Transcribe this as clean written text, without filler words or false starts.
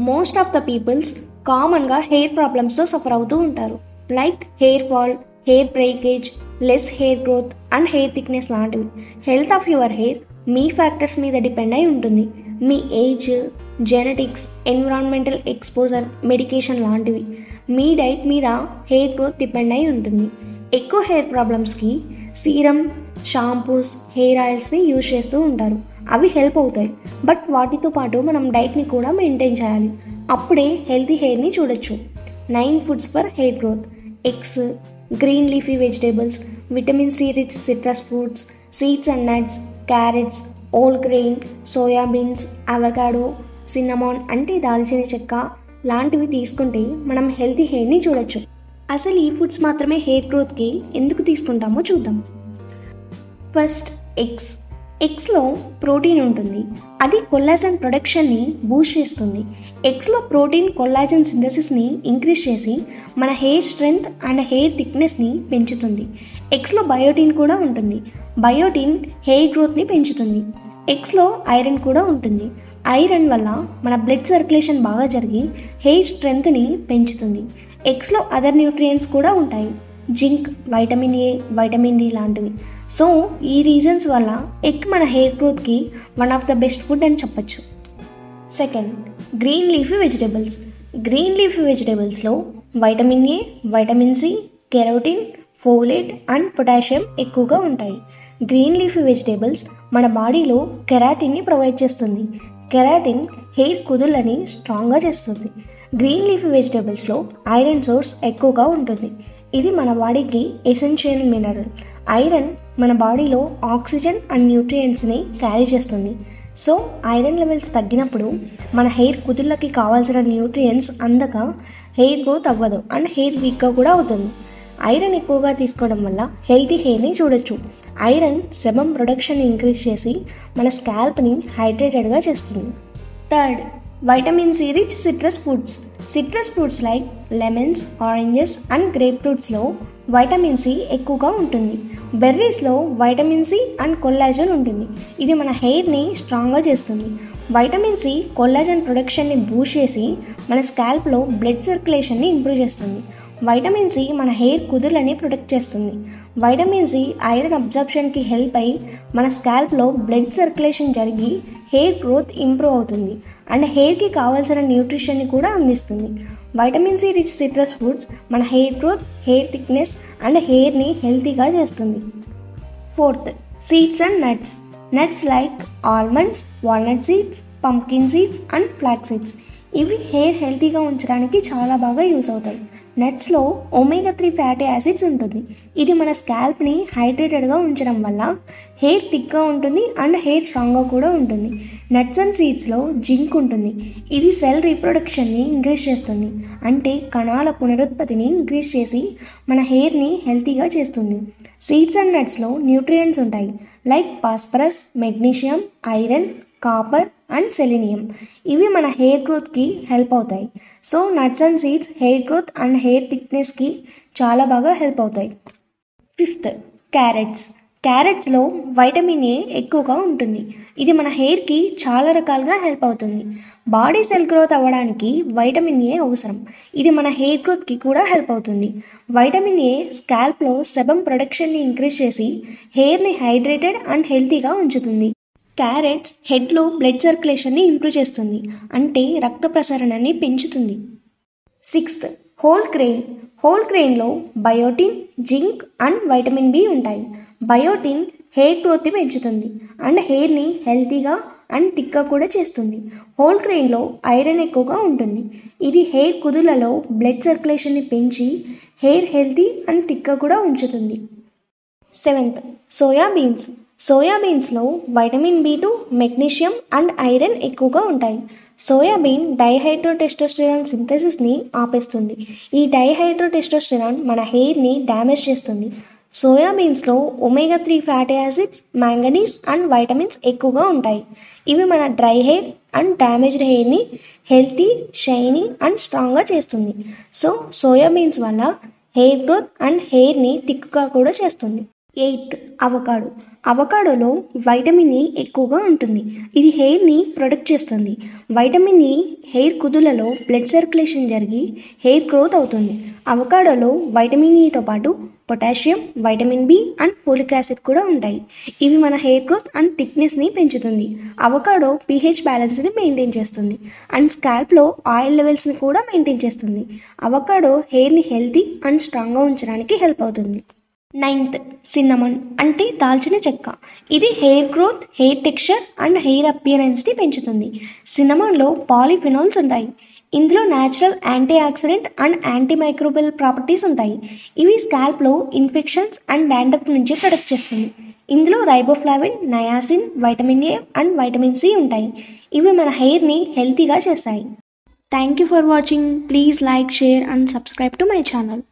Most of the peoples కామన్గా hair ప్రాబ్లమ్స్తో suffer అవుతూ ఉంటారు. Like hair fall, hair breakage, less hair growth and hair thickness లాంటివి. Health of your hair మీ factors మీద depend అయి ఉంటుంది. మీ age, genetics, environmental exposure, medication లాంటివి. మీ డైట్ మీద హెయిర్ గ్రోత్ డిపెండ్ అయి ఉంటుంది. ఎక్కువ హెయిర్ ప్రాబ్లమ్స్కి సీరం, షాంపూస్, హెయిర్ ఆయిల్స్ని యూజ్ చేస్తూ ఉంటారు. అవి హెల్ప్ అవుతాయి. బట్ వాటితో పాటు మనం డైట్ని కూడా మెయింటైన్ చేయాలి. అప్పుడే హెల్తీ హెయిర్ని చూడొచ్చు. 9 foods for hair growth. Eggs, green leafy vegetables, vitamin C rich citrus fruits, seeds and nuts, carrots, whole grain, soybeans, avocado, cinnamon అంటే దాల్చిన చెక్క లాంటివి తీసుకుంటే మనం హెల్తీ హెయిర్ని చూడొచ్చు. అసలు ఈ ఫుడ్స్ మాత్రమే హెయిర్ గ్రోత్కి ఎందుకు తీసుకుంటామో చూద్దాం. First, eggs. ఎగ్స్లో ప్రోటీన్ ఉంటుంది. అది కొల్లాజన్ ప్రొడక్షన్ని బూస్ట్ చేస్తుంది. ఎగ్స్లో ప్రోటీన్ కొల్లాజన్ సింథసిస్ని ఇంక్రీజ్ చేసి మన హెయిర్ స్ట్రెంగ్త్ అండ్ హెయిర్ థిక్నెస్ని పెంచుతుంది. ఎగ్స్లో బయోటిన్ కూడా ఉంటుంది. బయోటిన్ హెయిర్ గ్రోత్ని పెంచుతుంది. ఎగ్స్లో ఐరన్ కూడా ఉంటుంది. ఐరన్ వల్ల మన బ్లడ్ సర్క్యులేషన్ బాగా జరిగి హెయిర్ స్ట్రెంగ్త్ని పెంచుతుంది. ఎగ్స్లో అదర్ న్యూట్రియంట్స్ కూడా ఉంటాయి. Zinc, vitamin A, vitamin D లాంటివి. సో ఈ రీజన్స్ వల్ల ఎగ్ మన హెయిర్ గ్రోత్కి one of the best food అని చెప్పచ్చు. Second, green leafy vegetables. Green leafy వెజిటేబుల్స్లో vitamin A, vitamin C, carotene, folate and potassium ఎక్కువగా ఉంటాయి. గ్రీన్ లీఫీ వెజిటేబుల్స్ మన బాడీలో కెరాటిన్ని ప్రొవైడ్ చేస్తుంది. కెరాటిన్ హెయిర్ కుదుళ్ళని స్ట్రాంగ్గా చేస్తుంది. గ్రీన్ లీఫీ వెజిటేబుల్స్లో ఐరన్ సోర్స్ ఎక్కువగా ఉంటుంది. ఇది మన బాడీకి ఎసెన్షియల్ మినరల్. ఐరన్ మన బాడీలో ఆక్సిజన్ అండ్ న్యూట్రియంట్స్ని క్యారీ చేస్తుంది. సో ఐరన్ లెవెల్స్ తగ్గినప్పుడు మన హెయిర్ కుదుళ్ళకి కావాల్సిన న్యూట్రియంట్స్ అందక హెయిర్ గ్రోత్ అవ్వదు అండ్ హెయిర్ వీక్గా కూడా అవుతుంది. ఐరన్ ఎక్కువగా తీసుకోవడం వల్ల హెల్తీ హెయిర్ని చూడొచ్చు. ఐరన్ సెబమ్ ప్రొడక్షన్ని ఇంక్రీజ్ చేసి మన స్కాల్ప్ని హైడ్రేటెడ్గా చేస్తుంది. Third, vitamin C rich citrus fruits. Citrus fruits like lemons, oranges and grape ఫ్రూట్స్లో వైటమిన్ సి ఎక్కువగా ఉంటుంది. బెర్రీస్లో వైటమిన్ సి అండ్ కొల్లాజన్ ఉంటుంది. ఇది మన హెయిర్ని స్ట్రాంగ్గా చేస్తుంది. వైటమిన్ సి కొల్లాజన్ ప్రొడక్షన్ని బూస్ట్ చేసి మన స్కాల్ప్లో బ్లడ్ సర్క్యులేషన్ని ఇంప్రూవ్ చేస్తుంది. వైటమిన్ సి మన హెయిర్ కుదుళ్ళని ప్రొటెక్ట్ చేస్తుంది. వైటమిన్ సి ఐరన్ అబ్జర్ప్షన్కి హెల్ప్ అయి మన స్కాల్ప్లో బ్లడ్ సర్క్యులేషన్ జరిగి హెయిర్ గ్రోత్ ఇంప్రూవ్ అవుతుంది అండ్ హెయిర్కి కావాల్సిన న్యూట్రిషన్ని కూడా అందిస్తుంది. Vitamin C rich citrus fruits మన hair growth, hair thickness and హెయిర్ని హెల్తీగా చేస్తుంది. Fourth, seeds and nuts. Nuts like almonds, walnut seeds, pumpkin seeds and flax seeds. ఇవి హెయిర్ హెల్తీగా ఉంచడానికి చాలా బాగా యూస్ అవుతాయి. నట్స్లో ఒమేగా 3 ఫ్యాటీ యాసిడ్స్ ఉంటుంది. ఇది మన స్కాల్ప్ని హైడ్రేటెడ్గా ఉంచడం వల్ల హెయిర్ థిక్గా ఉంటుంది అండ్ హెయిర్ స్ట్రాంగ్గా కూడా ఉంటుంది. నట్స్ అండ్ సీడ్స్లో జింక్ ఉంటుంది. ఇది సెల్ రీప్రొడక్షన్ని ఇంక్రీజ్ చేస్తుంది. అంటే కణాల పునరుత్పత్తిని ఇంక్రీజ్ చేసి మన హెయిర్ని హెల్తీగా చేస్తుంది. సీడ్స్ అండ్ నట్స్లో న్యూట్రియంట్స్ ఉంటాయి. Like phosphorus, magnesium, iron, copper and selenium. ఇవి మన హెయిర్ గ్రోత్కి హెల్ప్ అవుతాయి. So nuts and seeds hair growth and hair థిక్నెస్కి చాలా బాగా హెల్ప్ అవుతాయి. Fifth, carrots. క్యారెట్స్లో వైటమిన్ ఏ ఎక్కువగా ఉంటుంది. ఇది మన హెయిర్కి చాలా రకాలుగా హెల్ప్ అవుతుంది. బాడీ సెల్ గ్రోత్ అవ్వడానికి వైటమిన్ ఏ అవసరం. ఇది మన హెయిర్ గ్రోత్కి కూడా హెల్ప్ అవుతుంది. వైటమిన్ ఏ స్కాల్ప్లో సెబమ్ ప్రొడక్షన్ని ఇంక్రీజ్ చేసి హెయిర్ని హైడ్రేటెడ్ అండ్ హెల్తీగా ఉంచుతుంది. క్యారెట్స్ హెడ్లో బ్లడ్ సర్క్యులేషన్ని ఇంప్రూవ్ చేస్తుంది. అంటే రక్త ప్రసరణని పెంచుతుంది. Sixth, whole grain. హోల్ గ్రెయిన్లో biotin, zinc and vitamin B ఉంటాయి. బయోటిన్ హెయిర్ గ్రోత్ని పెంచుతుంది అండ్ హెయిర్ని హెల్తీగా అండ్ థిక్గా కూడా చేస్తుంది. హోల్ గ్రెయిన్లో ఐరన్ ఎక్కువగా ఉంటుంది. ఇది హెయిర్ కుదులలో బ్లడ్ సర్క్యులేషన్ని పెంచి హెయిర్ హెల్తీ అండ్ థిక్గా కూడా ఉంచుతుంది. Seventh, soybeans. సోయాబీన్స్లో vitamin B two, magnesium and iron ఎక్కువగా ఉంటాయి. సోయాబీన్ డైహైడ్రోటెస్టోస్టెరాన్ సింథసిస్ని ఆపేస్తుంది. ఈ డైహైడ్రోటెస్టోస్టెరాన్ మన హెయిర్ని డ్యామేజ్ చేస్తుంది. సోయాబీన్స్లో omega 3 fatty acids, manganese and vitamins ఎక్కువగా ఉంటాయి. ఇవి మన డ్రై హెయిర్ అండ్ డ్యామేజ్డ్ హెయిర్ని హెల్తీ, షైనీ అండ్ స్ట్రాంగ్గా చేస్తుంది. సో సోయాబీన్స్ వల్ల హెయిర్ గ్రోత్ అండ్ హెయిర్ని థిక్గా కూడా చేస్తుంది. 8, అవకాడో. అవకాడోలో వైటమిన్ ఈ ఎక్కువగా ఉంటుంది. ఇది హెయిర్ని ప్రొటెక్ట్ చేస్తుంది. వైటమిన్ ఈ హెయిర్ కుదులలో బ్లడ్ సర్క్యులేషన్ జరిగి హెయిర్ గ్రోత్ అవుతుంది. అవకాడోలో వైటమిన్ ఈతో పాటు potassium, vitamin B and folic acid కూడా ఉంటాయి. ఇవి మన హెయిర్ గ్రోత్ అండ్ థిక్నెస్ని పెంచుతుంది. అవకాడో pH బ్యాలెన్స్ని మెయింటైన్ చేస్తుంది అండ్ స్కాల్ప్లో ఆయిల్ లెవెల్స్ని కూడా మెయింటైన్ చేస్తుంది. అవకాడో హెయిర్ని హెల్తీ అండ్ స్ట్రాంగ్గా ఉంచడానికి హెల్ప్ అవుతుంది. 9th, సిన్నమన్ అంటే దాల్చిన చెక్క. ఇది hair growth, hair texture and hair అపియరెన్స్ని పెంచుతుంది. సిన్నమన్లో పాలిఫినాల్స్ ఉంటాయి. ఇందులో natural antioxidant and antimicrobial properties ఉంటాయి. ఇవి స్కాల్ప్లో ఇన్ఫెక్షన్స్ అండ్ డాండ్రఫ్ నుంచి ప్రొటెక్ట్ చేస్తుంది. ఇందులో riboflavin, niacin, vitamin A and vitamin C ఉంటాయి. ఇవి మన హెయిర్ని హెల్తీగా చేస్తాయి. Thank you for watching. Please like, share and subscribe to my channel.